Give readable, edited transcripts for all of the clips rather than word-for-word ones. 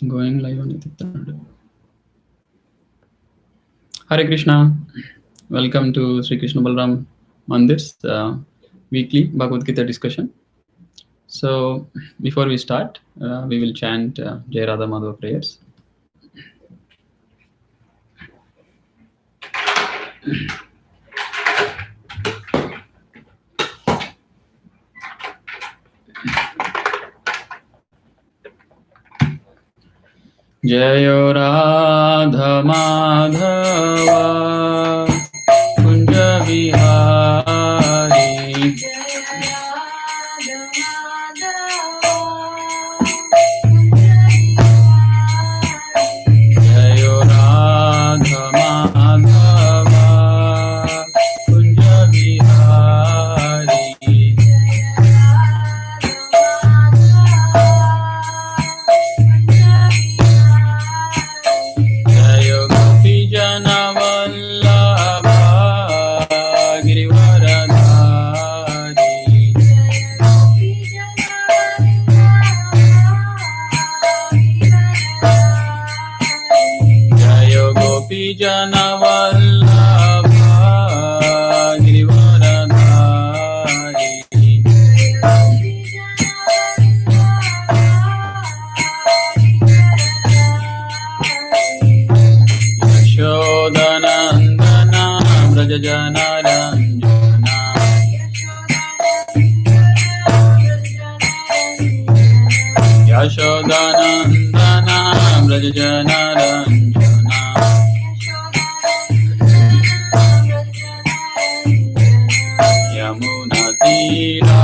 Going live on the Hare Krishna. Welcome to Sri Krishna Balram Mandir's weekly Bhagavad Gita discussion. So, before we start, we will chant Jai Radha Madhava prayers. Jayo Radha Madhava Kunja Vihari Jayo Radha Madhava Kunja Vihari Jayo Gopi Jana Vallabha Girivaradhari Jayo Gopi Jana Vallabha Girivaradhari Yashodanandana Vrajajana Ranjana Yashodanandana Vrajajana Ranjana Yamuna Tira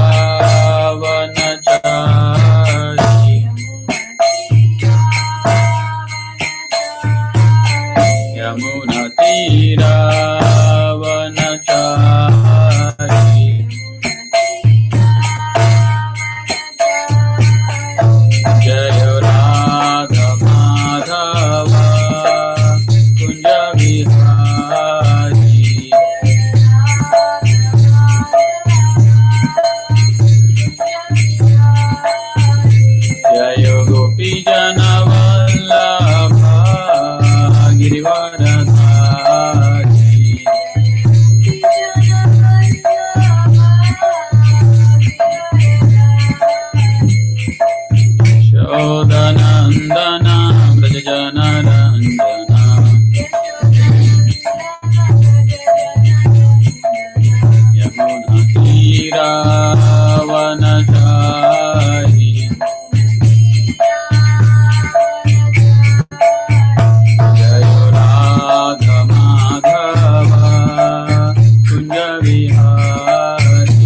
Vanachari Yamuna Tira Vanachari Jaya Radha Madhava Kunja Vihari Jaya Gopi Jana Vallabha Girivaradhari Shodanandana Vrajajana Ranjana Yamuna Tira Vanachari Jayo Radha Madhava Kunja Vihari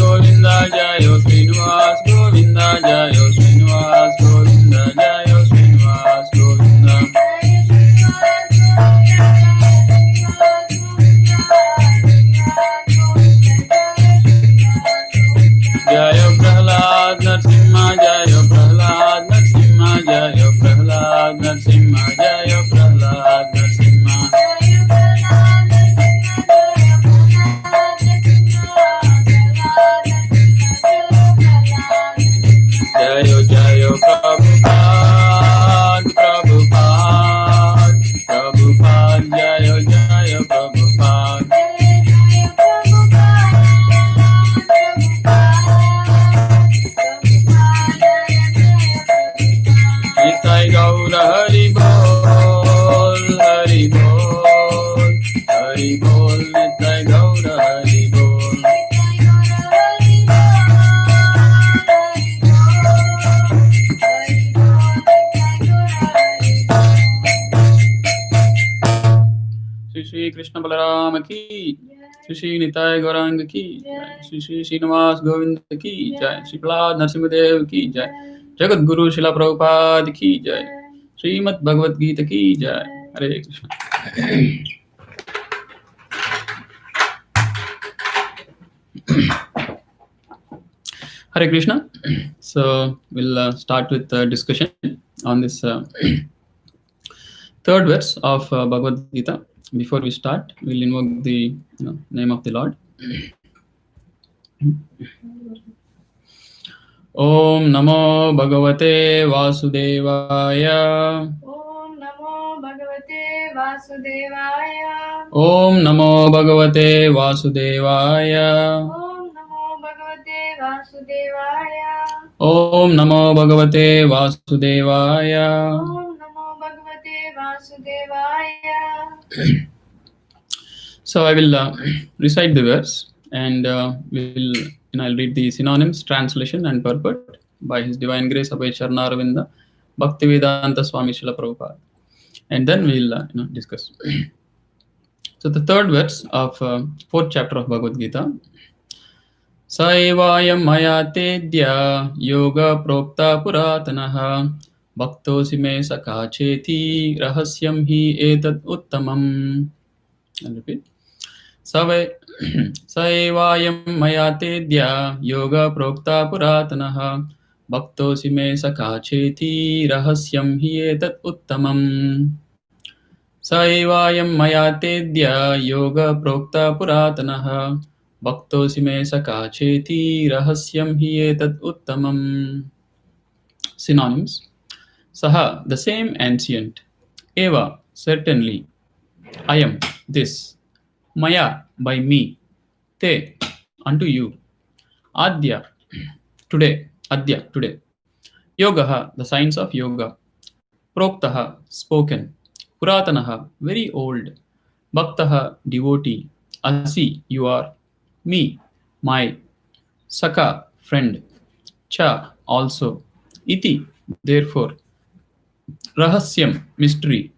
Govinda Jayo Srinivas Govinda Jayo Srinivas Govinda Jayo Srinivas Govinda Jayo Prahlad Narsimha Jayo Prahlad Narsimha Jayo Prahlad Narsimha Jayo Prahlad Narsimha Jayo Jayo Prabhupada Prabhupada Prabhupada Jayo Jayo Prabhupada Nitai Gaura Hari Bol Hari Bol Hari Bol Nitai Gaura Hari Bol Shri Krishna Balaram ki Shri Nitai Gaurang ki Shri Srinivas Govinda ki Jai Shri Prahlad Narsimhadev ki Jai Jagat Guru Srila Prabhupada ki Jai Srimad Bhagavad Gita ki Jai Hare Krishna Hare Krishna. So we'll start with the discussion on this third verse of Bhagavad Gita. Before we start, we'll invoke the name of the Lord. Om Namo Bhagavate Vasudevaya. Om Namo Bhagavate Vasudevaya. Om Namo Bhagavate Vasudevaya. Om Namo Bhagavate Vasudevaya. Om Namo Bhagavate Vasudevaya. Om Namo Bhagavate Vasudevaya. So I will recite the verse and I'll read the synonyms, translation and purport by His Divine Grace Abhay Charana Ravinda Bhaktivedanta Swami Srila Prabhupada, and then we'll discuss. So the third verse of fourth chapter of Bhagavad Gita. Saevayam maya tedya yoga prokta puratanaha bhaktosi me sakha cheti rahasyam hi etat uttamam. I'll repeat. Saevayam maya tedya yoga prokta puratanaha bhaktosi me sakha cheti rahasyam hi etat uttamam. Saevayam maya tedya yoga prokta puratanaha bhaktosi me sakha cheti rahasyam hi etat uttamam. Synonyms. Saha, the same ancient. Eva, certainly. Ayam, this. Maya, by me. Te, unto you. Adya, today. Adya, today. Yogaha, the science of yoga. Proktaha, spoken. Puratanaha, very old. Bhaktaha, devotee. Asi, you are. Me, my. Saka, friend. Cha, also. Iti, therefore. Rahasyam, mystery.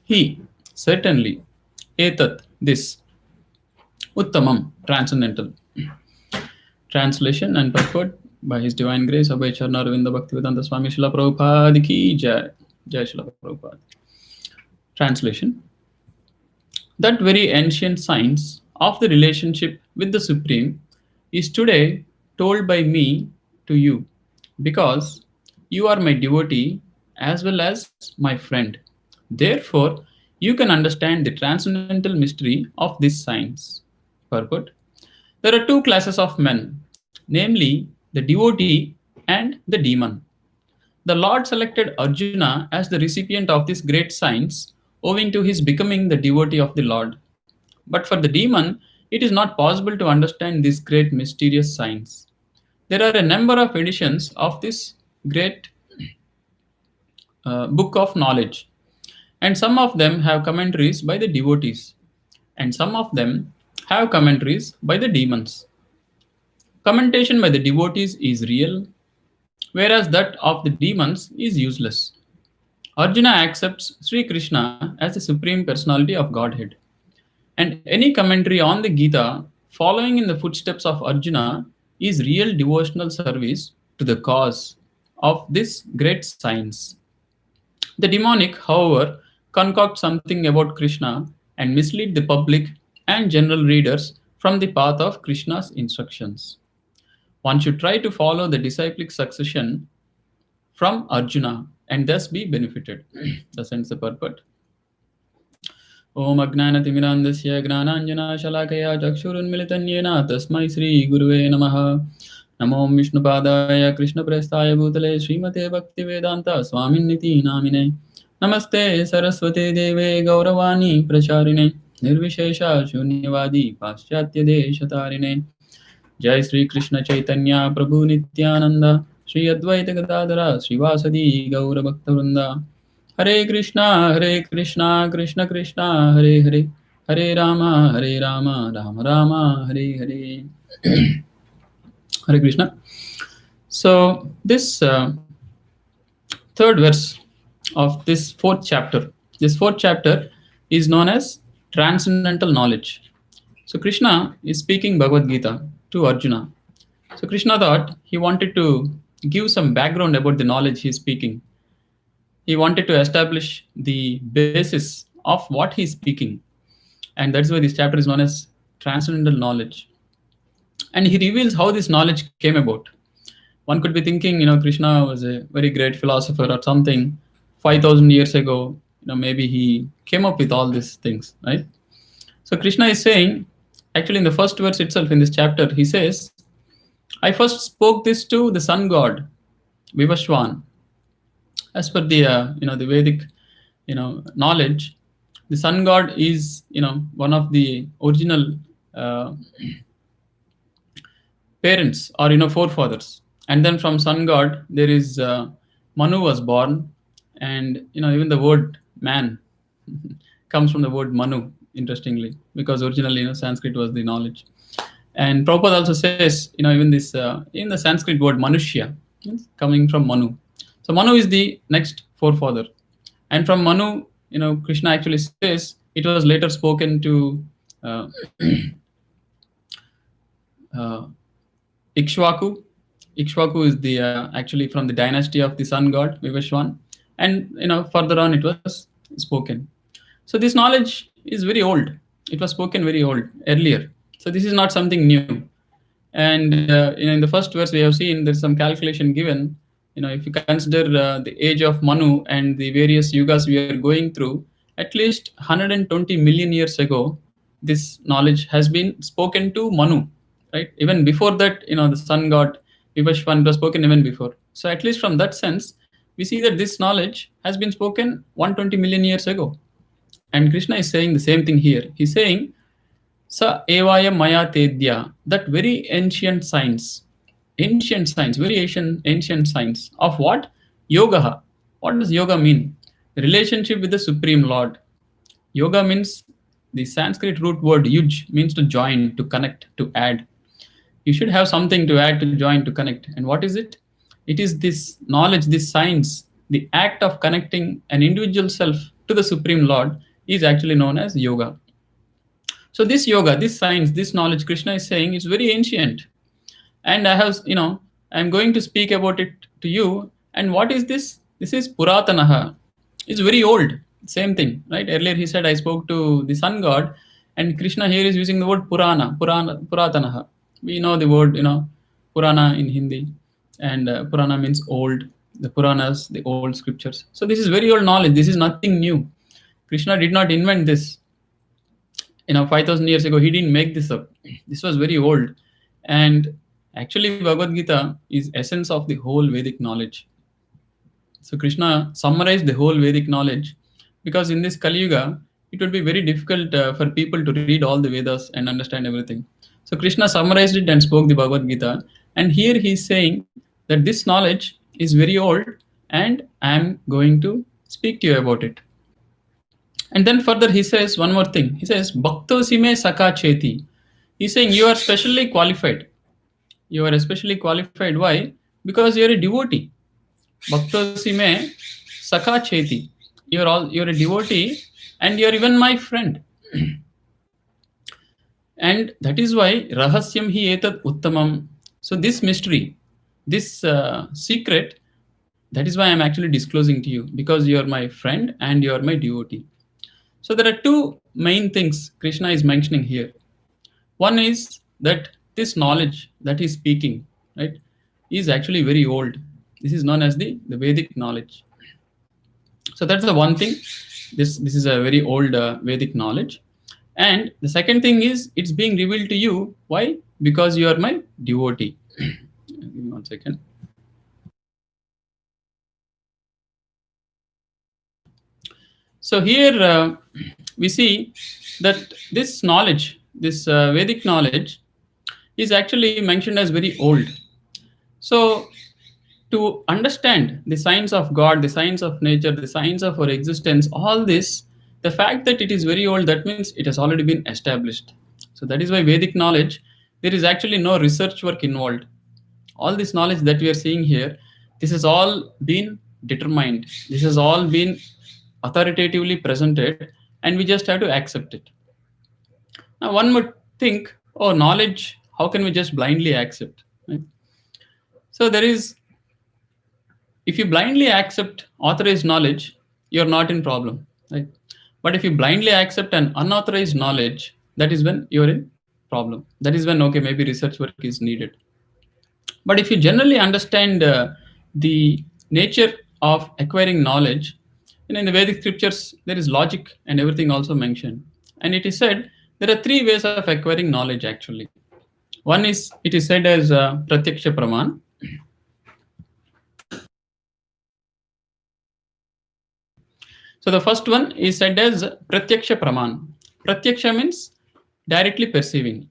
He, certainly. Etat, this. Uttamam, transcendental. Translation and purport by His Divine Grace Abhay Charana Ravinda Bhaktivedanta Swami Srila Prabhupada ki Jai. Jai Srila Prabhupada. Translation. That very ancient science of the relationship with the Supreme is today told by me to you, because you are my devotee as well as my friend. Therefore, you can understand the transcendental mystery of this science. Purport. There are two classes of men, namely the devotee and the demon. The Lord selected Arjuna as the recipient of this great science owing to his becoming the devotee of the Lord. But for the demon, it is not possible to understand this great mysterious science. There are a number of editions of this great book of knowledge, and some of them have commentaries by the devotees, and some of them have commentaries by the demons. Commentation by the devotees is real, whereas that of the demons is useless. Arjuna accepts Sri Krishna as the Supreme Personality of Godhead, and any commentary on the Gita following in the footsteps of Arjuna is real devotional service to the cause of this great science. The demonic, however, concoct something about Krishna and mislead the public and general readers from the path of Krishna's instructions. One should try to follow the disciplic succession from Arjuna and thus be benefited. Thus ends the purport. ॐ अज्ञानतिमिरान्धस्य ज्ञानाञ्जनशलाकया चक्षुरुन्मिलितं तस्मै श्रीगुरुवे नमः। नमो विष्णुपादाय कृष्णप्रेष्ठाय भूतले श्रीमते भक्तिवेदान्त स्वामिन्निति नामिने। नमस्ते सरस्वते देवे गौरवाणी प्रचारिणे निर्विशेष शून्यवादी पाश्चात्यदेशतारिणे। जय श्री कृष्ण चैतन्य प्रभु नित्यानंद श्री अद्वैत गदाधर श्रीवासदि गौरभक्तवृंद। हरे कृष्णा कृष्ण कृष्णा हरे हरे, हरे Ram Ram Ram Hare Hare. Hare Krishna. So this third verse of this fourth chapter is known as transcendental knowledge. So Krishna is speaking Bhagavad Gita to Arjuna. So Krishna thought he wanted to give some background about the knowledge he is speaking. He wanted to establish the basis of what he is speaking. And that's why this chapter is known as transcendental knowledge. And he reveals how this knowledge came about. One could be thinking, Krishna was a very great philosopher or something 5,000 years ago. Maybe he came up with all these things, right? So Krishna is saying, actually in the first verse itself in this chapter, he says, I first spoke this to the sun god, Vivashwan. As per the the Vedic knowledge, the sun god is one of the original parents or forefathers. And then from sun god there is Manu was born, and even the word man comes from the word Manu, interestingly, because originally Sanskrit was the knowledge. And Prabhupada also says even this in the Sanskrit word Manushya coming from Manu. So Manu is the next forefather, and from Manu Krishna actually says it was later spoken to Ikshvaku. Ikshvaku is the actually from the dynasty of the sun god Vivashwan, and further on it was spoken. So this knowledge is very old. It was spoken very old earlier. So this is not something new. And in the first verse we have seen there's some calculation given. If you consider the age of Manu and the various yugas we are going through, at least 120 million years ago, this knowledge has been spoken to Manu, right? Even before that, the sun god Vivashwan was spoken even before. So at least from that sense, we see that this knowledge has been spoken 120 million years ago. And Krishna is saying the same thing here. He's saying, Sa evaya maya tedya, that very ancient science, very ancient science of what? Yoga. What does yoga mean? The relationship with the Supreme Lord. Yoga means the Sanskrit root word yuj, means to join, to connect, to add. You should have something to add, to join, to connect. And what is it? It is this knowledge, this science, the act of connecting an individual self to the Supreme Lord is actually known as yoga. So this yoga, this science, this knowledge, Krishna is saying is very ancient. And I'm going to speak about it to you. And what is this? This is Puratanaha. It's very old. Same thing, right? Earlier he said I spoke to the sun god, and Krishna here is using the word Puratanaha. We know the word, Purana in Hindi, and Purana means old. The Puranas, the old scriptures. So this is very old knowledge. This is nothing new. Krishna did not invent this. 5,000 years ago, he didn't make this up. This was very old. And actually, Bhagavad Gita is essence of the whole Vedic knowledge. So Krishna summarized the whole Vedic knowledge, because in this Kali Yuga, it would be very difficult for people to read all the Vedas and understand everything. So Krishna summarized it and spoke the Bhagavad Gita. And here he is saying that this knowledge is very old, and I am going to speak to you about it. And then further he says one more thing. He says, Bhaktosime Saka Cheti. He's saying you are specially qualified. You are especially qualified. Why? Because you are a devotee. Bhaktosime Saka Cheti. You're a devotee, and you're even my friend. And that is why Rahasyam hi etat uttamam. So this mystery, this secret, that is why I'm actually disclosing to you, because you are my friend and you are my devotee. So there are two main things Krishna is mentioning here. One is that this knowledge that he's speaking, right, is actually very old. This is known as the Vedic knowledge. So that's the one thing. This is a very old Vedic knowledge. And the second thing is it's being revealed to you. Why? Because you are my devotee. Give me 1 second. So here we see that this knowledge, this Vedic knowledge, is actually mentioned as very old. So to understand the science of God, the science of nature, the science of our existence, all this, the fact that it is very old, that means it has already been established. So that is why Vedic knowledge, there is actually no research work involved. All this knowledge that we are seeing here, this has all been determined. This has all been authoritatively presented, and we just have to accept it. Now, one would think, oh, knowledge, how can we just blindly accept? Right? So there is, if you blindly accept authorized knowledge, you're not in problem, right? But if you blindly accept an unauthorized knowledge, that is when you're in problem. That is when, okay, maybe research work is needed. But if you generally understand the nature of acquiring knowledge, in the Vedic scriptures, there is logic and everything also mentioned. And it is said there are three ways of acquiring knowledge actually. One is, it is said as Pratyaksha Praman. So the first one is said as Pratyaksha Praman. Pratyaksha means directly perceiving.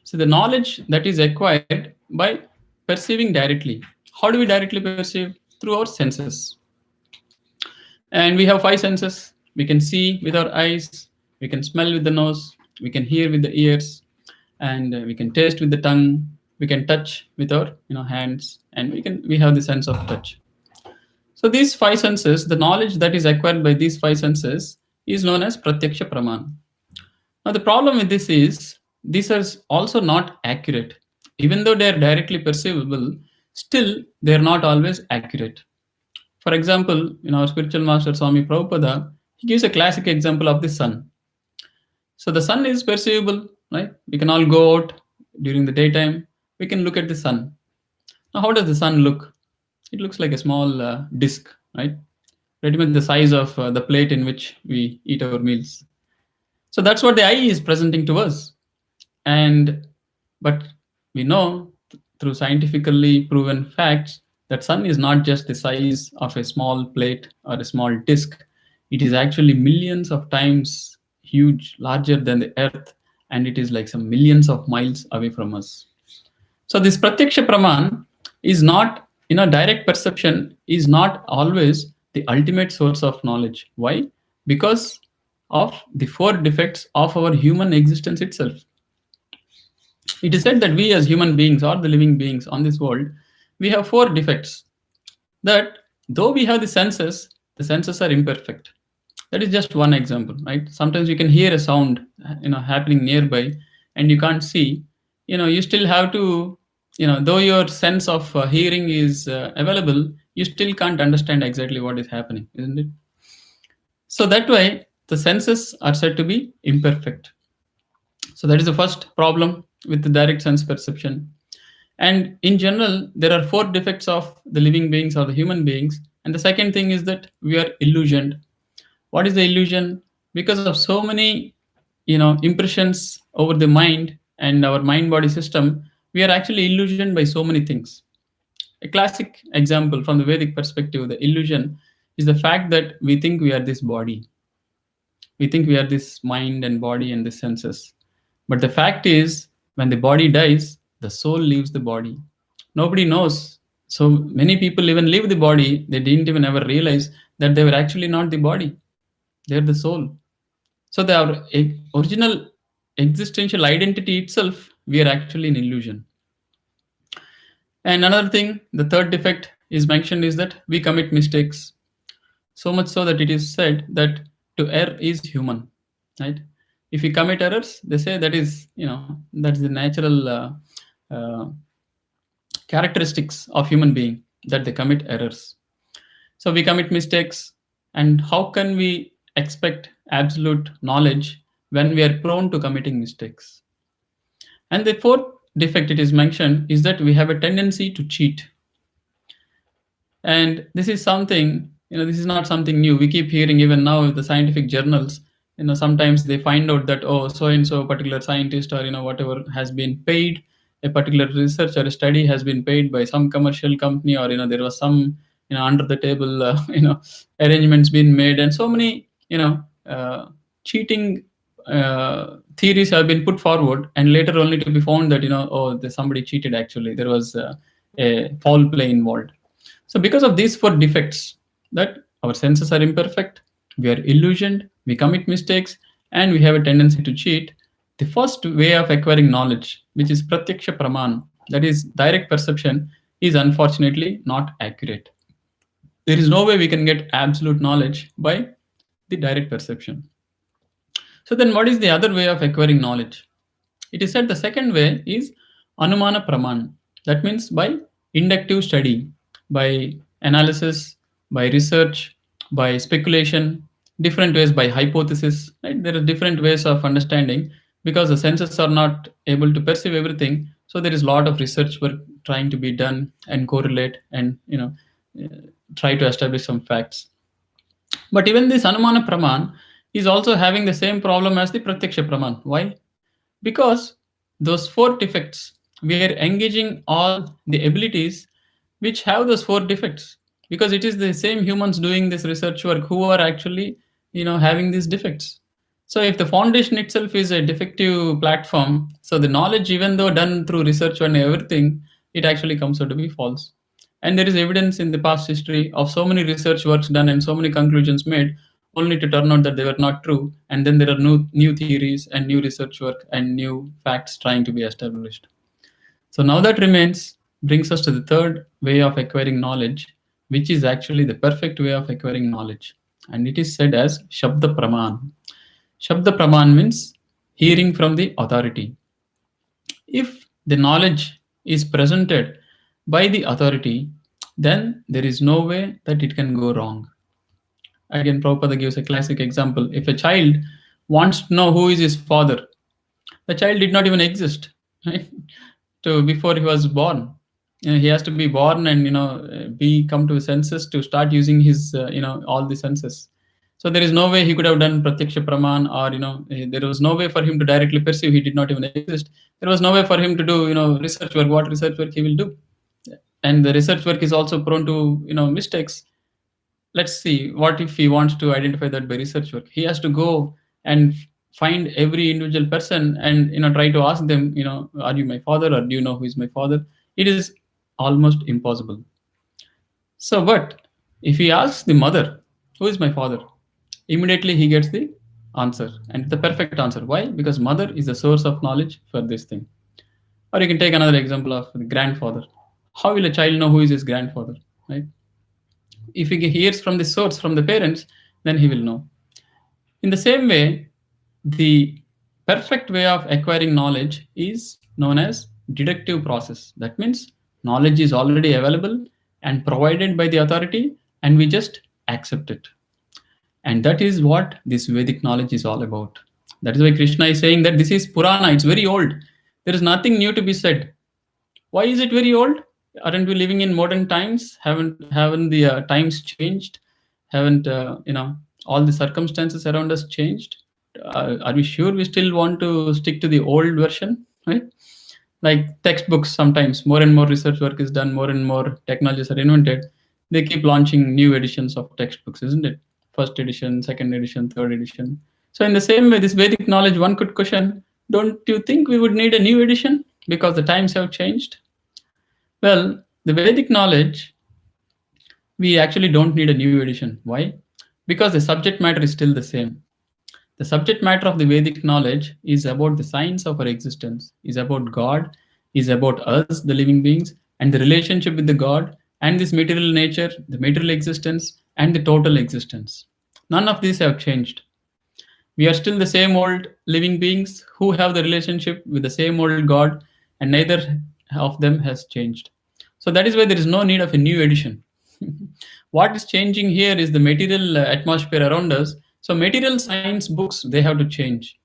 So the knowledge that is acquired by perceiving directly. How do we directly perceive? Through our senses. And we have five senses. We can see with our eyes, we can smell with the nose, we can hear with the ears, and we can taste with the tongue, we can touch with our hands, and we have the sense of touch. So these five senses, the knowledge that is acquired by these five senses is known as Pratyaksha Praman. Now the problem with this is these are also not accurate. Even though they are directly perceivable, still they are not always accurate. For example, our spiritual master Swami Prabhupada, he gives a classic example of the sun. So the sun is perceivable, right? We can all go out during the daytime. We can look at the sun. Now, how does the sun look? It looks like a small disc, right? Pretty much the size of the plate in which we eat our meals. So that's what the eye is presenting to us. And but we know through scientifically proven facts that sun is not just the size of a small plate or a small disk. It is actually millions of times huge, larger than the earth, and it is like some millions of miles away from us. So this Pratyaksha Praman is not, direct perception is not always the ultimate source of knowledge. Why? Because of the four defects of our human existence itself. It is said that we as human beings or the living beings on this world, we have four defects. That though we have the senses are imperfect. That is just one example, right? Sometimes you can hear a sound, happening nearby, and you can't see. You still have to, though your sense of hearing is available, you still can't understand exactly what is happening, isn't it? So that way, the senses are said to be imperfect. So that is the first problem with the direct sense perception. And in general, there are four defects of the living beings or the human beings. And the second thing is that we are illusioned. What is the illusion? Because of so many, impressions over the mind and our mind-body system, we are actually illusioned by so many things. A classic example from the Vedic perspective, the illusion is the fact that we think we are this body. We think we are this mind and body and the senses. But the fact is, when the body dies, the soul leaves the body. Nobody knows. So many people even leave the body, they didn't even ever realize that they were actually not the body. They're the soul. So our original existential identity itself, we are actually an illusion. And another thing, the third defect is mentioned is that we commit mistakes. So much so that it is said that to err is human, right? If we commit errors, they say that is, that's the natural characteristics of human being, that they commit errors. So we commit mistakes, and how can we expect absolute knowledge when we are prone to committing mistakes? And the fourth defect it is mentioned is that we have a tendency to cheat. And this is something, this is not something new. We keep hearing even now in the scientific journals, sometimes they find out that, oh, so and so particular scientist, or whatever, has been paid, a particular research or a study has been paid by some commercial company, or there was some under the table arrangements being made, and so many cheating theories have been put forward, and later only to be found that somebody cheated. Actually, there was a foul play involved. So because of these four defects, that our senses are imperfect, we are illusioned, we commit mistakes, and we have a tendency to cheat, the first way of acquiring knowledge, which is pratyaksha praman, that is direct perception, is unfortunately not accurate. There is no way we can get absolute knowledge by the direct perception. So then what is the other way of acquiring knowledge? It is said the second way is anumana praman. That means by inductive study, by analysis, by research, by speculation, different ways, by hypothesis. Right? There are different ways of understanding, because the senses are not able to perceive everything. So there is a lot of research work trying to be done and correlate and try to establish some facts. But even this Anumana Praman is also having the same problem as the Pratyaksha Praman. Why? Because those four defects, we are engaging all the abilities which have those four defects, because it is the same humans doing this research work who are actually having these defects. So if the foundation itself is a defective platform, so the knowledge, even though done through research and everything, it actually comes out to be false. And there is evidence in the past history of so many research works done and so many conclusions made, only to turn out that they were not true. And then there are new theories and new research work and new facts trying to be established. So now that remains brings us to the third way of acquiring knowledge, which is actually the perfect way of acquiring knowledge. And it is said as Shabda Praman. Shabda Praman means hearing from the authority. If the knowledge is presented by the authority, then there is no way that it can go wrong. Again, Prabhupada gives a classic example. If a child wants to know who is his father, the child did not even exist, right? Before he was born. He has to be born and come to his senses to start using his all the senses. So there is no way he could have done pratyaksha praman, or there was no way for him to directly perceive. He did not even exist. There was no way for him to do research work. What research work he will do? And the research work is also prone to mistakes. Let's see, what if he wants to identify that by research work? He has to go and find every individual person and try to ask them, are you my father, or do you know who is my father? It is almost impossible. So, but if he asks the mother, who is my father, immediately he gets the answer, and the perfect answer. Why? Because mother is the source of knowledge for this thing. Or you can take another example of the grandfather. How will a child know who is his grandfather, right? If he hears from the source, from the parents, then he will know. In the same way, the perfect way of acquiring knowledge is known as deductive process. That means knowledge is already available and provided by the authority, and we just accept it. And that is what this Vedic knowledge is all about. That is why Krishna is saying that this is Purana, it's very old. There is nothing new to be said. Why is it very old? Aren't we living in modern times? Haven't the times changed? Haven't all the circumstances around us changed? Are we sure we still want to stick to the old version, right? Like textbooks, sometimes more and more research work is done, more and more technologies are invented. They keep launching new editions of textbooks, isn't it? First edition, second edition, third edition. So in the same way, this Vedic knowledge, one could question, don't you think we would need a new edition because the times have changed? Well, the Vedic knowledge, we actually don't need a new edition. Why? Because the subject matter is still the same. The subject matter of the Vedic knowledge is about the science of our existence, is about God, is about us, the living beings, and the relationship with the God, and this material nature, the material existence, and the total existence. None of these have changed. We are still the same old living beings who have the relationship with the same old God, and neither of them has changed. So that is why there is no need of a new edition. What is changing here is the material atmosphere around us. So material science books, they have to change.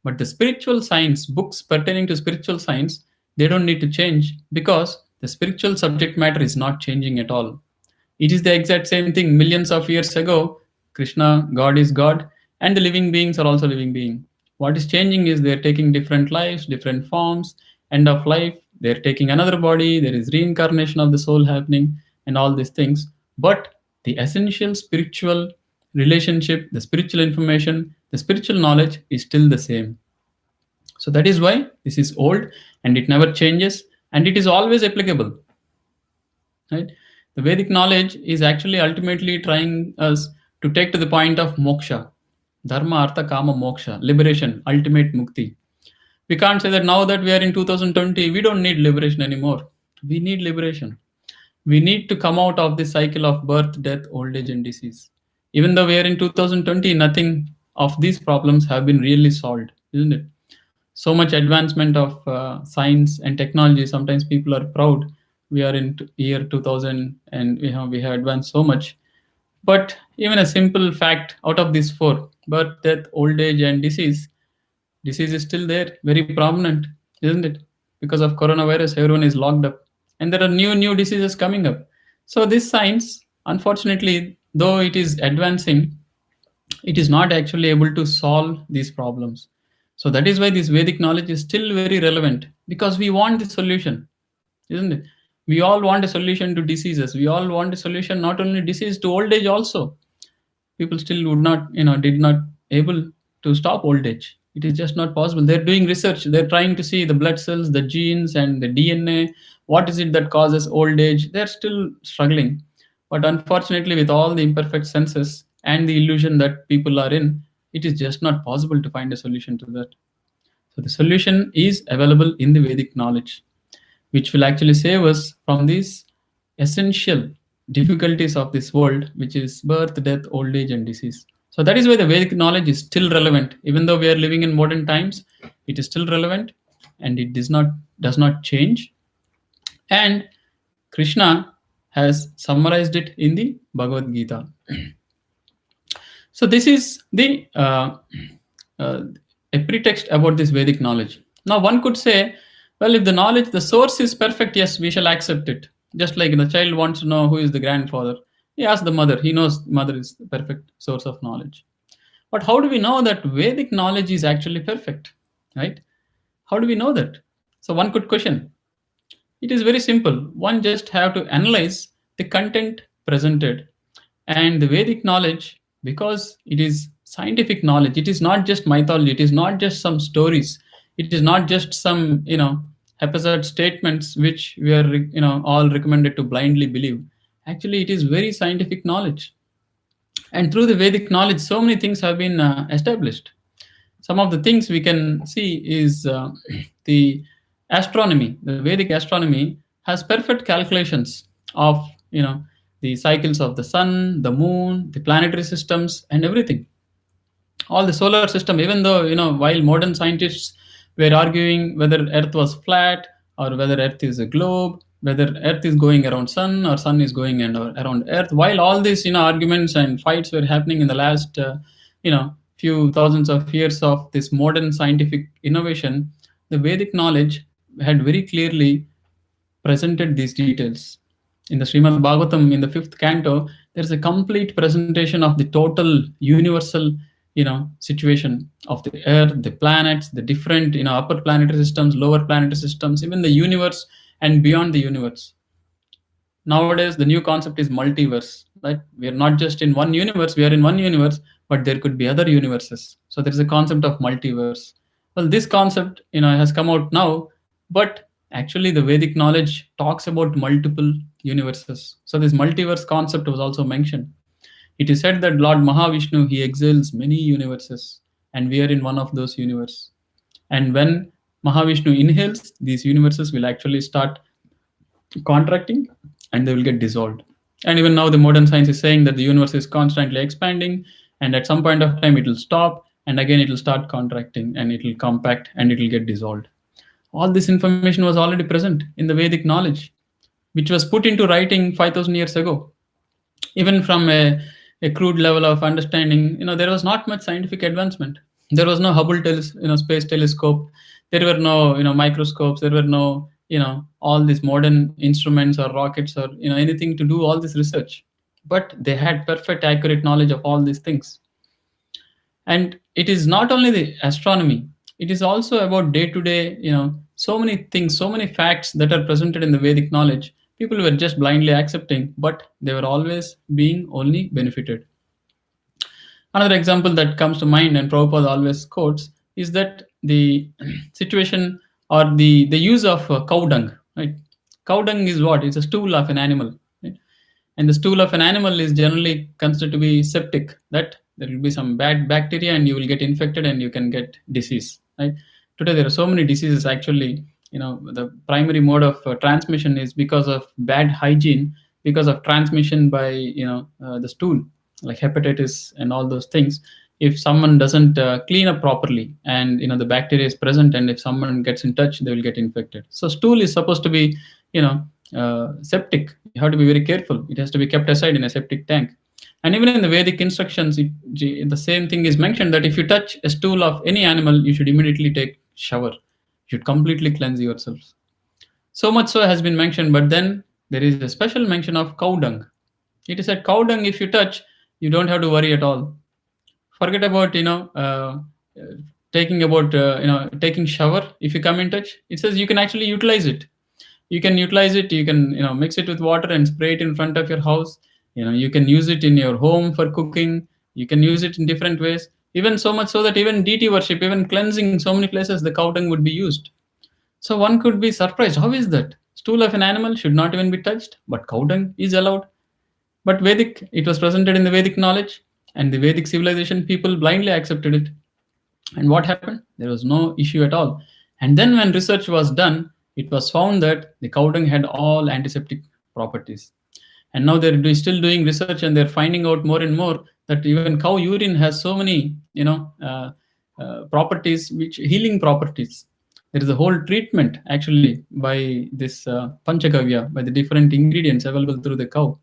But the spiritual science books pertaining to spiritual science, they don't need to change because the spiritual subject matter is not changing at all. It is the exact same thing millions of years ago. Krishna, God is God, and the living beings are also living being. What is changing is they're taking different lives, different forms, end of life, they're taking another body, there is reincarnation of the soul happening, and all these things. But the essential spiritual relationship, the spiritual information, the spiritual knowledge is still the same. So that is why this is old and it never changes and it is always applicable, right? The Vedic knowledge is actually ultimately trying us to take to the point of moksha, dharma, artha, kama, moksha, liberation, ultimate mukti. We can't say that now that we are in 2020 we don't need liberation anymore. We need liberation. We need to come out of this cycle of birth, death, old age and disease. Even though we are in 2020, nothing of these problems have been really solved, isn't it? So much advancement of science and technology, sometimes people are proud we are in year 2000 and we have advanced so much. But even a simple fact, out of these four, birth, death, old age and disease is still there, very prominent, isn't it? Because of coronavirus everyone is locked up and there are new diseases coming up. So this science, unfortunately, though it is advancing, it is not actually able to solve these problems. So that is why this Vedic knowledge is still very relevant, because we want the solution, isn't it? We all want a solution to diseases. We all want a solution, not only disease, to old age also. People still would not, did not able to stop old age. It is just not possible. They're doing research. They're trying to see the blood cells, the genes, and the DNA. What is it that causes old age? They're still struggling. But unfortunately, with all the imperfect senses and the illusion that people are in, it is just not possible to find a solution to that. So the solution is available in the Vedic knowledge, which will actually save us from these essential difficulties of this world, which is birth, death, old age, and disease. So that is why the Vedic knowledge is still relevant. Even though we are living in modern times, it is still relevant and it does not change. And Krishna has summarized it in the Bhagavad Gita. So this is the uh, a pretext about this Vedic knowledge. Now one could say, well, if the knowledge, the source is perfect, yes, we shall accept it. Just like the child wants to know who is the grandfather, he asks the mother. He knows mother is the perfect source of knowledge. But how do we know that Vedic knowledge is actually perfect, right? How do we know that? So one could question. It is very simple. One just have to analyze the content presented. And the Vedic knowledge, because it is scientific knowledge, it is not just mythology, it is not just some stories, it is not just some, haphazard statements which we are, all recommended to blindly believe. Actually, it is very scientific knowledge. And through the Vedic knowledge, so many things have been established. Some of the things we can see is the astronomy. The Vedic astronomy has perfect calculations of, the cycles of the sun, the moon, the planetary systems, and everything. All the solar system, even though, while modern scientists were arguing whether Earth was flat or whether Earth is a globe, whether Earth is going around sun or sun is going around Earth, while all these, arguments and fights were happening in the last, few thousands of years of this modern scientific innovation, the Vedic knowledge had very clearly presented these details. In the Srimad Bhagavatam, in the fifth canto, there's a complete presentation of the total universal, situation of the Earth, the planets, the different, upper planetary systems, lower planetary systems, even the universe and beyond the universe. Nowadays, the new concept is multiverse, right? We are not just in one universe, we are in one universe, but there could be other universes. So there is a concept of multiverse. Well, this concept, has come out now, but actually the Vedic knowledge talks about multiple universes. So this multiverse concept was also mentioned. It is said that Lord Mahavishnu, he exhales many universes, and we are in one of those universes. And when Mahavishnu inhales, these universes will actually start contracting and they will get dissolved. And even now the modern science is saying that the universe is constantly expanding, and at some point of time it will stop, and again it will start contracting, and it will compact, and it will get dissolved. All this information was already present in the Vedic knowledge. which was put into writing 5,000 years ago. Even from a crude level of understanding, there was not much scientific advancement. There was no space telescope. There were no microscopes. There were no all these modern instruments or rockets or anything to do all this research. But they had perfect accurate knowledge of all these things. And it is not only the astronomy, it is also about day to day, so many things, so many facts that are presented in the Vedic knowledge. People were just blindly accepting, but they were always being only benefited. Another example that comes to mind, and Prabhupada always quotes, is that the situation or the use of cow dung. Right? Cow dung is what? It's a stool of an animal. Right? And the stool of an animal is generally considered to be septic. That there will be some bad bacteria, and you will get infected, and you can get disease. Right? Today there are so many diseases. Actually, the primary mode of transmission is because of bad hygiene, because of transmission by the stool, like hepatitis and all those things. If someone doesn't clean up properly, and the bacteria is present, and if someone gets in touch, they will get infected. So stool is supposed to be septic. You have to be very careful. It has to be kept aside in a septic tank. And even in the Vedic instructions, the same thing is mentioned, that if you touch a stool of any animal, you should immediately take shower. You should completely cleanse yourself. So much so has been mentioned, but then there is a special mention of cow dung. It is said cow dung, if you touch, you don't have to worry at all. Forget about taking shower. If you come in touch, it says you can actually utilize it. You can utilize it. You can mix it with water and spray it in front of your house. You can use it in your home for cooking. You can use it in different ways. Even so much so that even deity worship, even cleansing, so many places the cow dung would be used. So one could be surprised. How is that? Stool of an animal should not even be touched, but cow dung is allowed. But Vedic, it was presented in the Vedic knowledge, and the Vedic civilization people blindly accepted it. And what happened? There was no issue at all. And then when research was done, it was found that the cow dung had all antiseptic properties. And now they're still doing research, and they're finding out more and more that even cow urine has so many properties, which healing properties. There is a whole treatment actually by this panchagavya, by the different ingredients available through the cow.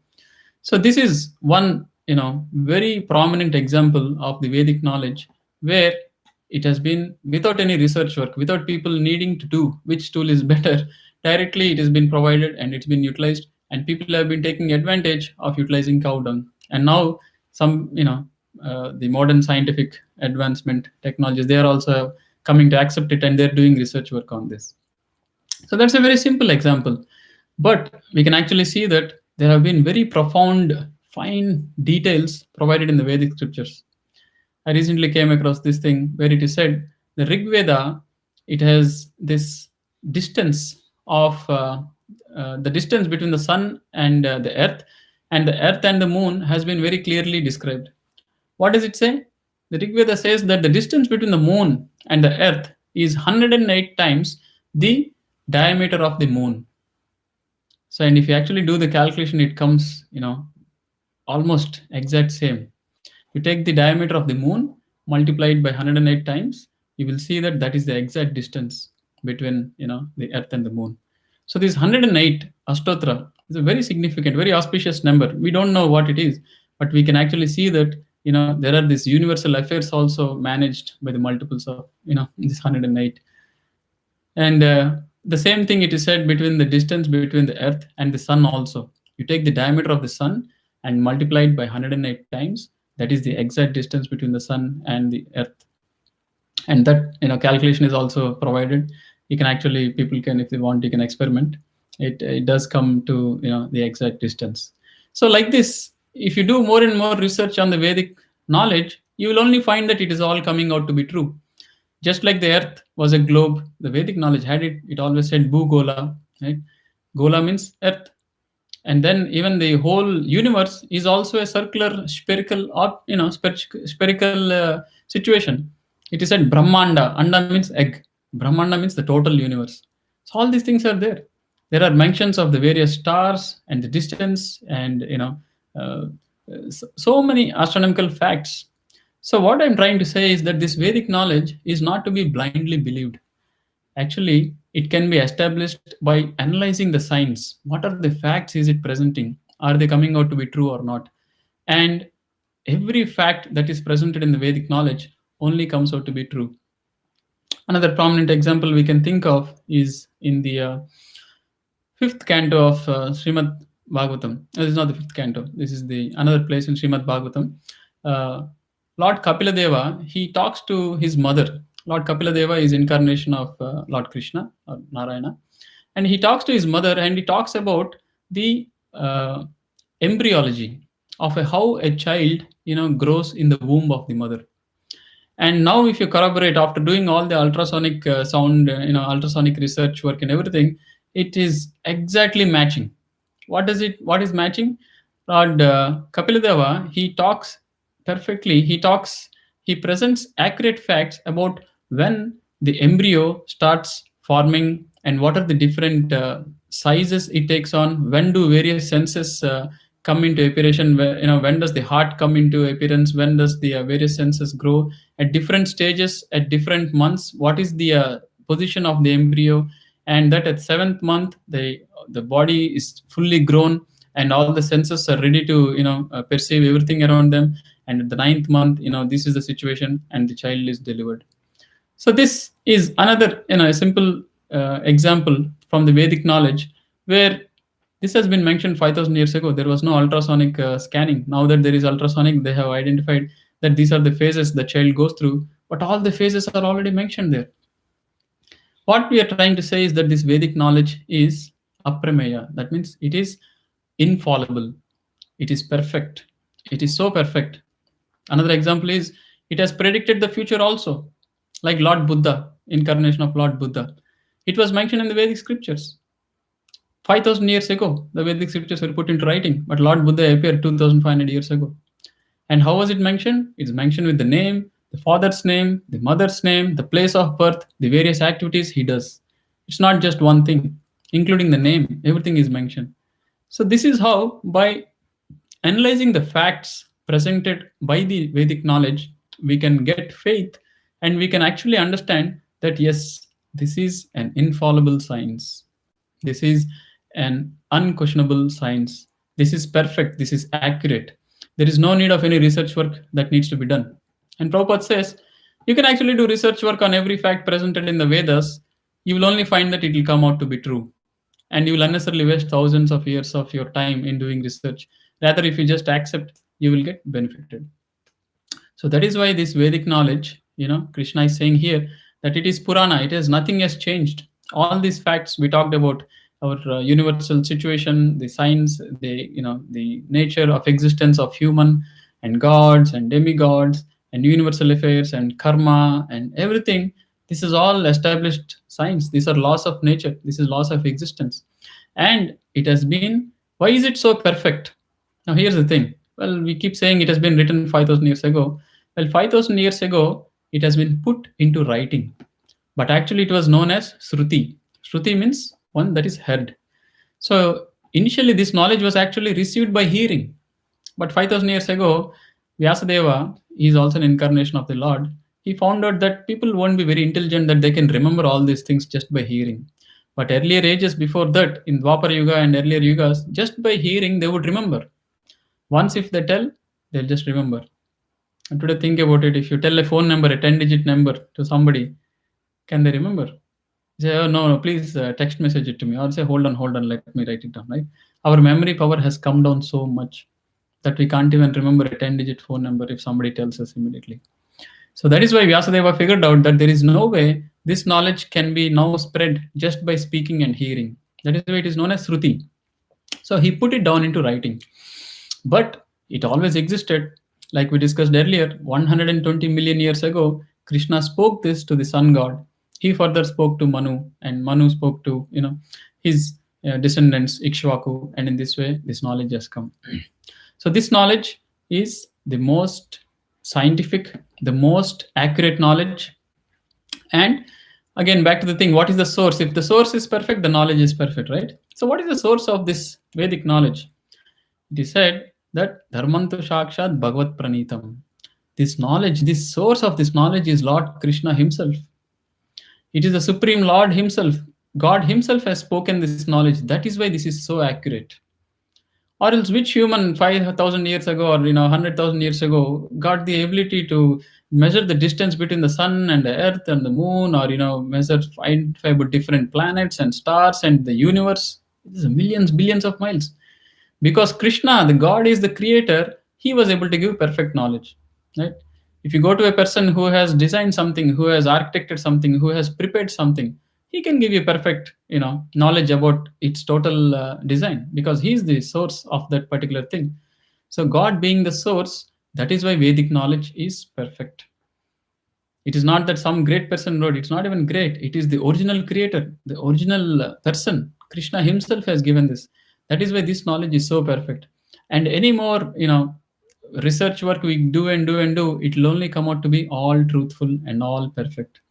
So this is one very prominent example of the Vedic knowledge, where it has been without any research work, without people needing to do which tool is better. Directly it has been provided, and it's been utilized, and people have been taking advantage of utilizing cow dung. And now some the modern scientific advancement technologies, they are also coming to accept it, and they're doing research work on this. So that's a very simple example, but we can actually see that there have been very profound, fine details provided in the Vedic scriptures. I recently came across this thing where it is said the Rig Veda, it has this distance of the distance between the sun and the earth and the moon has been very clearly described. What does it say? The Rig Veda says that the distance between the moon and the earth is 108 times the diameter of the moon. So, and if you actually do the calculation, it comes, almost exact same. You take the diameter of the moon, multiply it by 108 times, you will see that that is the exact distance between, the earth and the moon. So this 108 Ashtotra is a very significant, very auspicious number. We don't know what it is, but we can actually see that, there are these universal affairs also managed by the multiples of, this 108. And the same thing it is said between the distance between the earth and the sun also. You take the diameter of the sun and multiply it by 108 times. That is the exact distance between the sun and the earth. And that calculation is also provided. You can actually, people can, if they want, you can experiment. It does come to the exact distance. So like this, if you do more and more research on the Vedic knowledge, you will only find that it is all coming out to be true. Just like the earth was a globe, the Vedic knowledge had it. It always said Bhugola, right? Gola means earth. And then even the whole universe is also a circular, spherical, spherical situation. It is said Brahmanda. Anda means egg. Brahmanda means the total universe. So all these things are there. There are mentions of the various stars and the distance, and so many astronomical facts. So what I'm trying to say is that this Vedic knowledge is not to be blindly believed. Actually, It can be established by analyzing the signs. What are the facts is it presenting? Are they coming out to be true or not? And every fact that is presented in the Vedic knowledge only comes out to be true. Another prominent example we can think of is in the fifth canto of Srimad Bhagavatam. This is not the fifth canto. This is the another place in Srimad Bhagavatam. Uh, Lord Kapila Deva, he talks to his mother. Lord Kapila Deva is incarnation of Lord Krishna or Narayana, and he talks to his mother, and he talks about the embryology of how a child, grows in the womb of the mother. And now, if you corroborate after doing all the ultrasonic sound, ultrasonic research work and everything, it is exactly matching. What is matching? Lord Kapiladeva, he talks perfectly. He presents accurate facts about when the embryo starts forming and what are the different sizes it takes on. When do various senses come into appearance? When does the heart come into appearance? When does the various senses grow at different stages at different months? What is the position of the embryo? And that at seventh month the body is fully grown and all the senses are ready to perceive everything around them. And at the ninth month, this is the situation, and the child is delivered. So this is another a simple example from the Vedic knowledge, where this has been mentioned 5,000 years ago. There was no ultrasonic scanning. Now that there is ultrasonic, they have identified that these are the phases the child goes through, but all the phases are already mentioned there. What we are trying to say is that this Vedic knowledge is aprameya. That means it is infallible. It is perfect. It is so perfect. Another example is it has predicted the future also, like Lord Buddha, incarnation of Lord Buddha. It was mentioned in the Vedic scriptures. 5,000 years ago, the Vedic scriptures were put into writing, but Lord Buddha appeared 2,500 years ago. And how was it mentioned? It's mentioned with the name, the father's name, the mother's name, the place of birth, the various activities he does. It's not just one thing, including the name, everything is mentioned. So this is how, by analyzing the facts presented by the Vedic knowledge, we can get faith and we can actually understand that yes, this is an infallible science. This is an unquestionable science. This is perfect. This is accurate. There is no need of any research work that needs to be done. And Prabhupada says, you can actually do research work on every fact presented in the Vedas. You will only find that it will come out to be true. And you will unnecessarily waste thousands of years of your time in doing research. Rather, if you just accept, you will get benefited. So that is why this Vedic knowledge, Krishna is saying here that it is Purana. It has nothing has changed. All these facts we talked about, our universal situation, the science, the nature of existence of human and gods and demigods and universal affairs and karma and everything. This is all established science. These are laws of nature. This is laws of existence. And it has been, why is it so perfect? Now here's the thing. Well, we keep saying it has been written 5,000 years ago. Well, 5,000 years ago, it has been put into writing. But actually it was known as Shruti. Shruti means one that is heard. So initially this knowledge was actually received by hearing. But 5,000 years ago, Vyasadeva, he is also an incarnation of the Lord. He found out that people won't be very intelligent that they can remember all these things just by hearing. But earlier ages before that, in Dwapara Yuga and earlier Yugas, just by hearing, they would remember. Once if they tell, they'll just remember. And today think about it. If you tell a phone number, a 10-digit number to somebody, can they remember? Say, oh, no, please text message it to me. Or say, hold on, let me write it down, right? Our memory power has come down so much that we can't even remember a 10-digit phone number if somebody tells us immediately. So that is why Vyasadeva figured out that there is no way this knowledge can be now spread just by speaking and hearing. That is why it is known as Shruti. So he put it down into writing. But it always existed. Like we discussed earlier, 120 million years ago, Krishna spoke this to the sun god. He further spoke to Manu, and Manu spoke to his descendants, Ikshvaku, and in this way, this knowledge has come. So this knowledge is the most scientific, the most accurate knowledge. And again, back to the thing, what is the source? If the source is perfect, the knowledge is perfect, right? So what is the source of this Vedic knowledge? It is said that Dharmantu Shakshat Bhagavat Pranitam. This knowledge, this source of this knowledge is Lord Krishna himself. It is the Supreme Lord himself. God himself has spoken this knowledge. That is why this is so accurate. Or else, which human 5,000 years ago, or 100,000 years ago, got the ability to measure the distance between the sun and the earth and the moon, or measure identify about different planets and stars and the universe? It is millions, billions of miles. Because Krishna, the God, is the creator, he was able to give perfect knowledge, right? If you go to a person who has designed something, who has architected something, who has prepared something, he can give you perfect knowledge about its total design, because he is the source of that particular thing. So God being the source, that is why Vedic knowledge is perfect. It is not that some great person wrote. It's not even great. It is the original creator, the original person. Krishna himself has given this. That is why this knowledge is so perfect. And any more, research work we do and do and do, it will only come out to be all truthful and all perfect.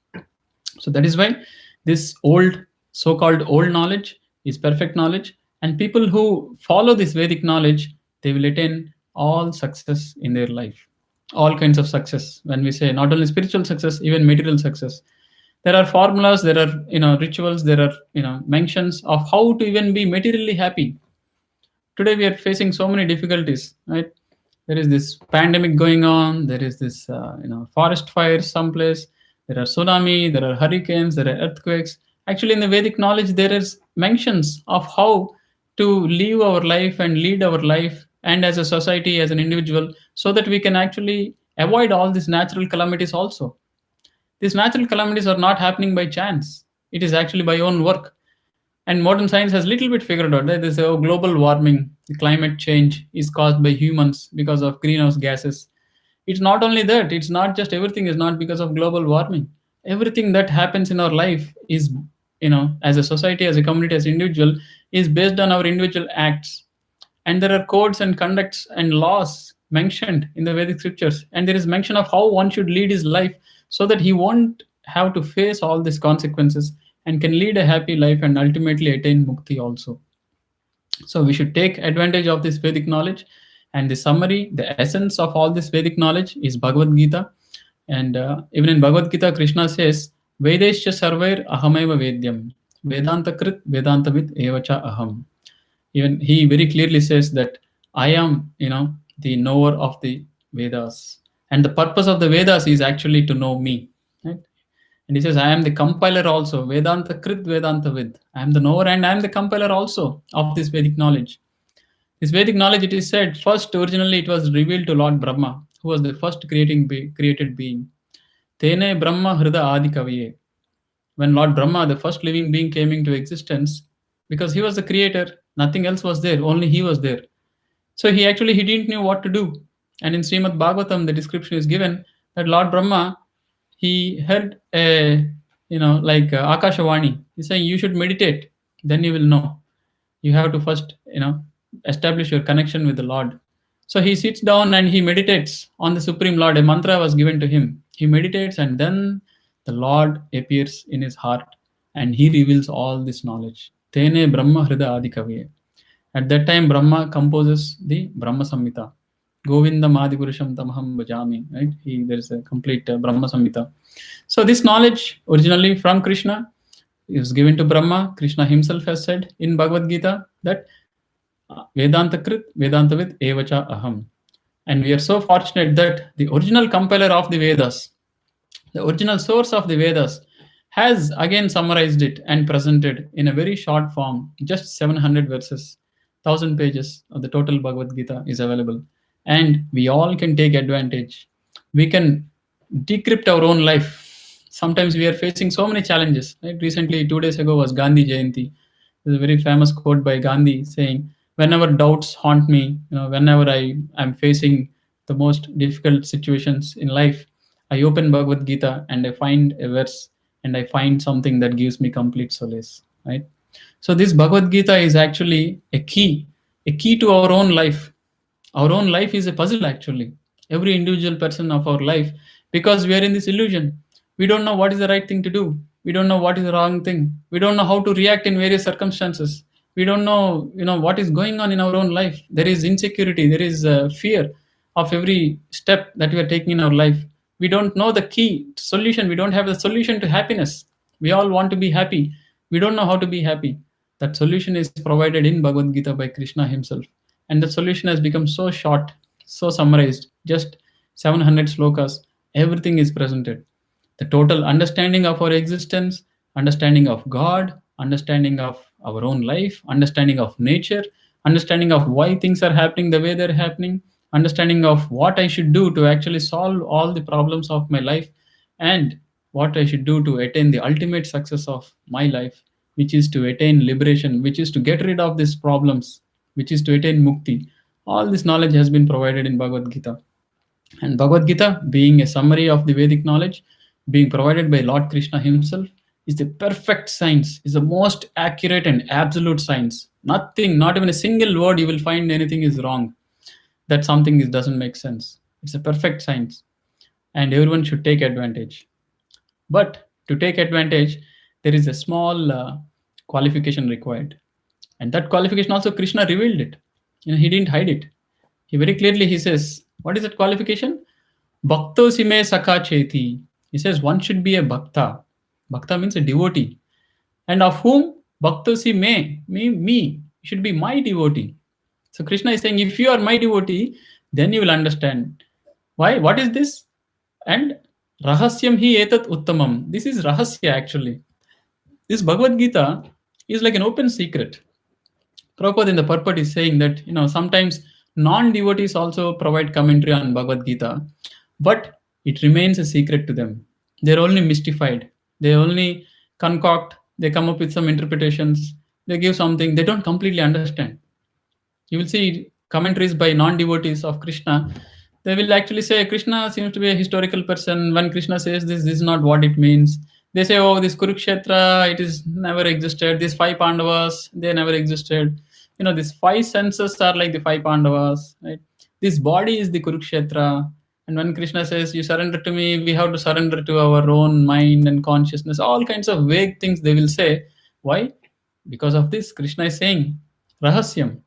So that is why this old, so-called old knowledge is perfect knowledge. And people who follow this Vedic knowledge, they will attain all success in their life. All kinds of success. When we say not only spiritual success, even material success. There are formulas, there are rituals, there are mentions of how to even be materially happy. Today we are facing so many difficulties, right? There is this pandemic going on, there is this forest fires someplace, there are tsunami, there are hurricanes, there are earthquakes. Actually, in the Vedic knowledge, there is mentions of how to live our life and lead our life, and as a society, as an individual, so that we can actually avoid all these natural calamities also. These natural calamities are not happening by chance. It is actually by own work. And modern science has little bit figured out that this global warming, the climate change is caused by humans because of greenhouse gases. It's not only that, it's not just everything is not because of global warming. Everything that happens in our life is, as a society, as a community, as an individual, is based on our individual acts. And there are codes and conducts and laws mentioned in the Vedic scriptures. And there is mention of how one should lead his life so that he won't have to face all these consequences and can lead a happy life and ultimately attain mukti also. So we should take advantage of this Vedic knowledge. And the summary, the essence of all this Vedic knowledge is Bhagavad Gita. And even in Bhagavad Gita, Krishna says, Vedescha sarvair ahameva vedyam, Vedanta krit Vedantavid evacha aham. Even he very clearly says that I am, the knower of the Vedas. And the purpose of the Vedas is actually to know me. Right? And he says, I am the compiler also. Vedanta krit Vedanta vid. I am the knower and I am the compiler also of this Vedic knowledge. This Vedic knowledge, it is said, first originally it was revealed to Lord Brahma, who was the first created being. Tene Brahma Hrida Adi Kaviye. When Lord Brahma, the first living being, came into existence, because he was the creator, nothing else was there, only he was there. So he didn't know what to do. And in Srimad Bhagavatam, the description is given that Lord Brahma, he heard like Akashavani. He's saying you should meditate, then you will know. You have to first, establish your connection with the Lord. So he sits down and he meditates on the Supreme Lord. A mantra was given to him. He meditates and then the Lord appears in his heart and he reveals all this knowledge. Tene Brahma Hrida Adi Kaviye. At that time, Brahma composes the Brahma Samhita. Govinda Madipurusham Tamaham Bhajami. Right? There is a complete Brahma Samhita. So this knowledge originally from Krishna is given to Brahma. Krishna himself has said in Bhagavad Gita that Vedanta Krit Vedantavid Evacha Aham. And we are so fortunate that the original compiler of the Vedas, the original source of the Vedas, has again summarized it and presented in a very short form, just 700 verses, 1000 pages of the total Bhagavad Gita is available. And we all can take advantage. We can decrypt our own life. Sometimes we are facing so many challenges. Right? Recently, 2 days ago was Gandhi Jayanti. There's a very famous quote by Gandhi saying, whenever doubts haunt me, whenever I am facing the most difficult situations in life, I open Bhagavad Gita and I find a verse and I find something that gives me complete solace. Right? So this Bhagavad Gita is actually a key to our own life. Our own life is a puzzle actually. Every individual person of our life, because we are in this illusion. We don't know what is the right thing to do. We don't know what is the wrong thing. We don't know how to react in various circumstances. We don't know, what is going on in our own life. There is insecurity. There is fear of every step that we are taking in our life. We don't know the key solution. We don't have the solution to happiness. We all want to be happy. We don't know how to be happy. That solution is provided in Bhagavad Gita by Krishna himself. And the solution has become so short, so summarized, just 700 slokas. Everything is presented. The total understanding of our existence, understanding of God, understanding of our own life, understanding of nature, understanding of why things are happening the way they're happening, understanding of what I should do to actually solve all the problems of my life, and what I should do to attain the ultimate success of my life, which is to attain liberation, which is to get rid of these problems, which is to attain mukti. All this knowledge has been provided in Bhagavad Gita. And Bhagavad Gita, being a summary of the Vedic knowledge, being provided by Lord Krishna himself, is the perfect science, is the most accurate and absolute science. Nothing, not even a single word you will find anything is wrong, that something doesn't make sense. It's a perfect science, and everyone should take advantage. But to take advantage, there is a small qualification required. And that qualification also Krishna revealed it. He didn't hide it. He says, what is that qualification? Bhakto sime sakha cheti. He says one should be a bhakta. Bhakta means a devotee. And of whom? Bhakto si me. Should be my devotee. So Krishna is saying, if you are my devotee, then you will understand. Why? What is this? And rahasyam hi etat uttamam. This is rahasya actually. This Bhagavad Gita is like an open secret. Prabhupada in the purport is saying that sometimes non-devotees also provide commentary on Bhagavad Gita, but it remains a secret to them. They're only mystified. They only concoct. They come up with some interpretations. They give something. They don't completely understand. You will see commentaries by non-devotees of Krishna. They will actually say Krishna seems to be a historical person. When Krishna says this is not what it means. They say, oh, this Kurukshetra, it is never existed. These 5 Pandavas, they never existed. These 5 senses are like the 5 Pandavas, right? This body is the Kurukshetra. And when Krishna says, you surrender to me, we have to surrender to our own mind and consciousness. All kinds of vague things they will say. Why? Because of this, Krishna is saying, Rahasyam.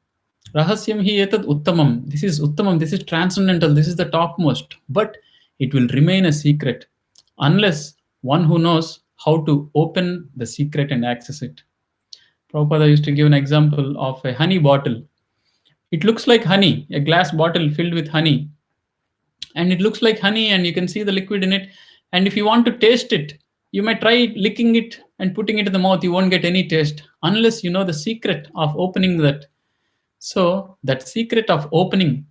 Rahasyam hi etad uttamam. This is uttamam. This is transcendental. This is the topmost. But it will remain a secret unless one who knows how to open the secret and access it. Prabhupada used to give an example of a honey bottle. It looks like honey, a glass bottle filled with honey. And it looks like honey and you can see the liquid in it. And if you want to taste it, you might try licking it and putting it in the mouth. You won't get any taste unless you know the secret of opening that. So that secret of opening,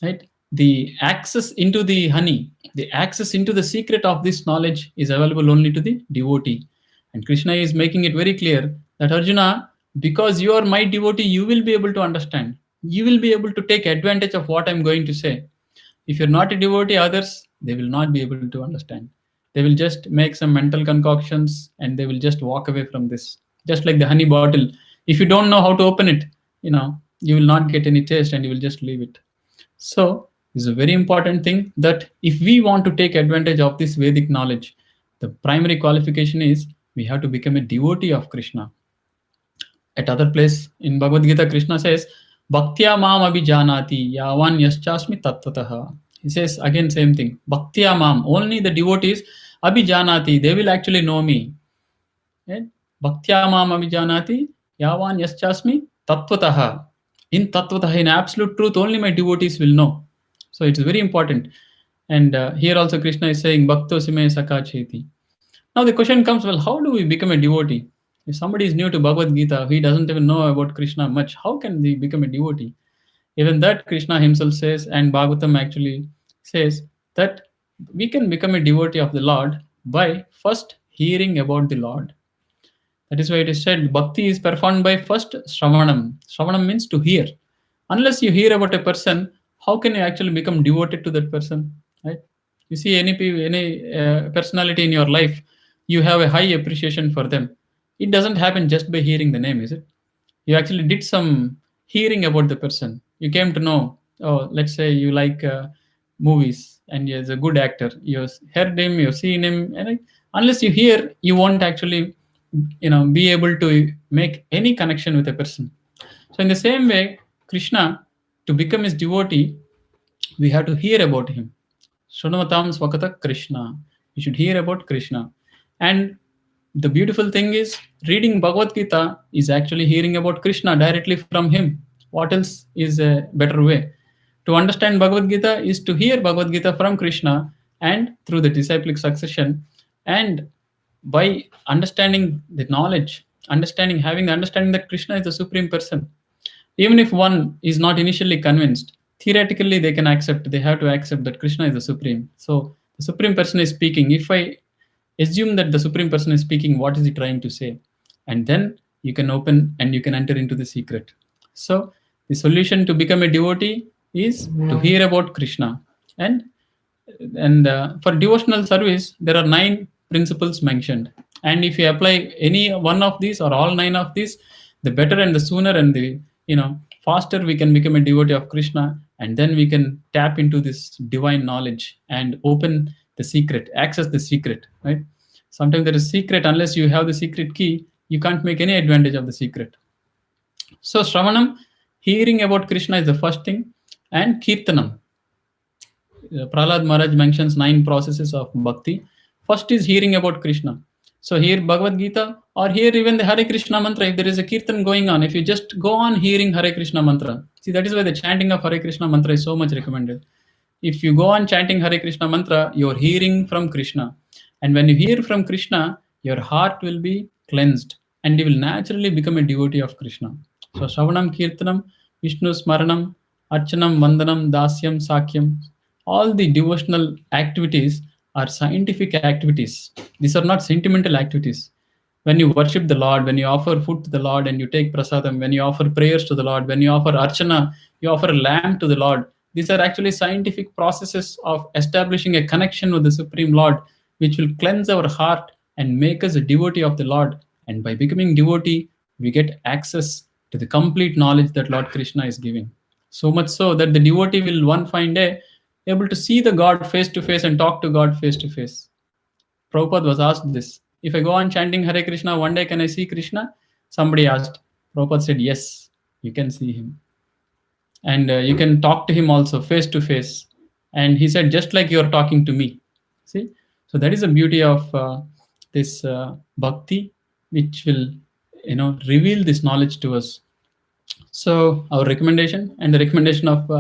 right, the access into the honey, the access into the secret of this knowledge is available only to the devotee. And Krishna is making it very clear that Arjuna, because you are my devotee, you will be able to understand. You will be able to take advantage of what I'm going to say. If you're not a devotee, others, they will not be able to understand. They will just make some mental concoctions and they will just walk away from this. Just like the honey bottle. If you don't know how to open it, you will not get any taste and you will just leave it. So this is a very important thing, that if we want to take advantage of this Vedic knowledge, the primary qualification is we have to become a devotee of Krishna. At other place in Bhagavad Gita, Krishna says, Bhaktya mam abhijanati yavan yaschasmi tattvataha. He says again same thing. Bhaktya mam, only the devotees, abhijanati, they will actually know me. Right? Bhaktya mam abhijanati yavan yaschasmi tattvataha. In tattvataha, in absolute truth, only my devotees will know. So it's very important. And here also Krishna is saying, Bhakto sime sakha cheti. Now the question comes, well, how do we become a devotee? If somebody is new to Bhagavad Gita, he doesn't even know about Krishna much, how can he become a devotee? Even that Krishna himself says, and Bhagavatam actually says, that we can become a devotee of the Lord by first hearing about the Lord. That is why it is said, Bhakti is performed by first Shravanam. Shravanam means to hear. Unless you hear about a person, how can you actually become devoted to that person? Right? You see any personality in your life, you have a high appreciation for them. It doesn't happen just by hearing the name, is it? You actually did some hearing about the person. You came to know, oh, let's say you like movies and he's a good actor. You've heard him, you've seen him, and unless you hear, you won't actually be able to make any connection with a person. So in the same way, Krishna, to become his devotee, we have to hear about him. Shrunuvatam swakata Krishna. You should hear about Krishna. And the beautiful thing is reading Bhagavad Gita is actually hearing about Krishna directly from him. What else is a better way to understand Bhagavad Gita? Is to hear Bhagavad Gita from Krishna, and through the disciplic succession, and by understanding the knowledge, understanding, having the understanding that Krishna is the supreme person. Even if one is not initially convinced, theoretically they can accept, they have to accept that Krishna is the supreme. So the supreme person is speaking. If I assume that the supreme person is speaking, what is he trying to say? And then you can open and you can enter into the secret. So the solution to become a devotee is to hear about Krishna. And for devotional service there are 9 principles mentioned, and if you apply any one of these or all 9 of these, the better and the sooner and the faster we can become a devotee of Krishna, and then we can tap into this divine knowledge and open the secret, access the secret, right? Sometimes there is secret, unless you have the secret key, you can't make any advantage of the secret. So Shravanam, hearing about Krishna, is the first thing. And Kirtanam, Prahlad Maharaj mentions 9 processes of bhakti. First is hearing about Krishna. So here Bhagavad Gita, or here even the Hare Krishna mantra, if there is a kirtan going on, if you just go on hearing Hare Krishna mantra, see, that is why the chanting of Hare Krishna mantra is so much recommended. If you go on chanting Hare Krishna mantra, you are hearing from Krishna. And when you hear from Krishna, your heart will be cleansed and you will naturally become a devotee of Krishna. So Shravanam, Kirtanam, Vishnu Smaranam, Archanam, Vandanam, Dasyam, Sakyam, all the devotional activities are scientific activities. These are not sentimental activities. When you worship the Lord, when you offer food to the Lord and you take prasadam, when you offer prayers to the Lord, when you offer archana, you offer a lamb to the Lord, these are actually scientific processes of establishing a connection with the Supreme Lord, which will cleanse our heart and make us a devotee of the Lord. And by becoming devotee, we get access to the complete knowledge that Lord Krishna is giving. So much so that the devotee will one fine day able to see the God face to face and talk to God face to face. Prabhupada was asked this. If I go on chanting Hare Krishna, one day can I see Krishna? Somebody asked. Prabhupada said, yes, you can see him. And you can talk to him also face to face. And he said, just like you're talking to me. See? So that is the beauty of this bhakti, which will reveal this knowledge to us. So our recommendation and the recommendation of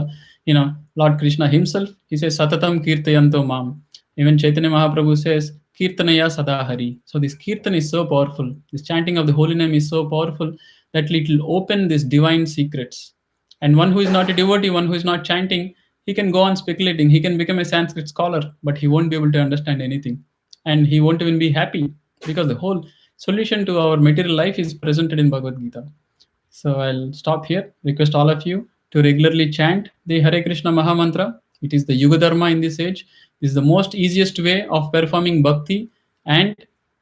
Lord Krishna himself, he says Satatam Kirtayanto Mam. Even Chaitanya Mahaprabhu says Kirtanaya Sadahari. So this kirtan is so powerful. This chanting of the holy name is so powerful that it will open these divine secrets. And one who is not a devotee, one who is not chanting, he can go on speculating. He can become a Sanskrit scholar, but he won't be able to understand anything. And he won't even be happy, because the whole solution to our material life is presented in Bhagavad Gita. So I'll stop here. Request all of you to regularly chant the Hare Krishna Maha Mantra. It is the Yuga Dharma in this age. This is the most easiest way of performing bhakti and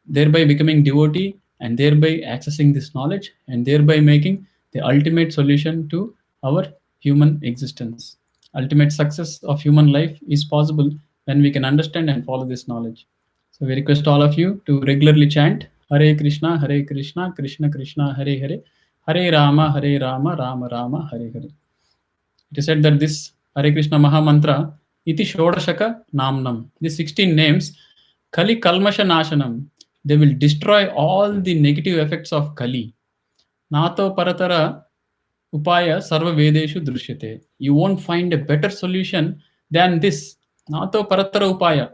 thereby becoming devotee and thereby accessing this knowledge and thereby making the ultimate solution to our human existence. Ultimate success of human life is possible when we can understand and follow this knowledge. So we request all of you to regularly chant Hare Krishna, Krishna Krishna, Hare Hare, Hare Rama, Rama Rama, Hare Hare. It is said that this Hare Krishna Maha Mantra, Iti Shodashaka Namnam, these 16 names, Kali Kalmasha Nashanam, they will destroy all the negative effects of Kali. Nato Paratara Upaya Sarva Vedeshu Drishyate. You won't find a better solution than this. Nato Paratara Upaya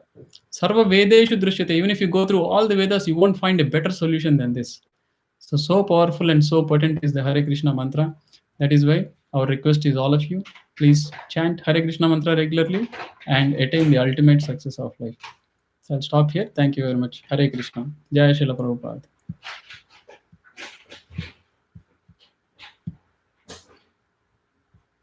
Sarva Vedeshu Drishyate. Even if you go through all the Vedas, you won't find a better solution than this. So powerful and so potent is the Hare Krishna mantra. That is why our request is all of you, please chant Hare Krishna mantra regularly and attain the ultimate success of life. So I'll stop here. Thank you very much. Hare Krishna. Jai Srila Prabhupada.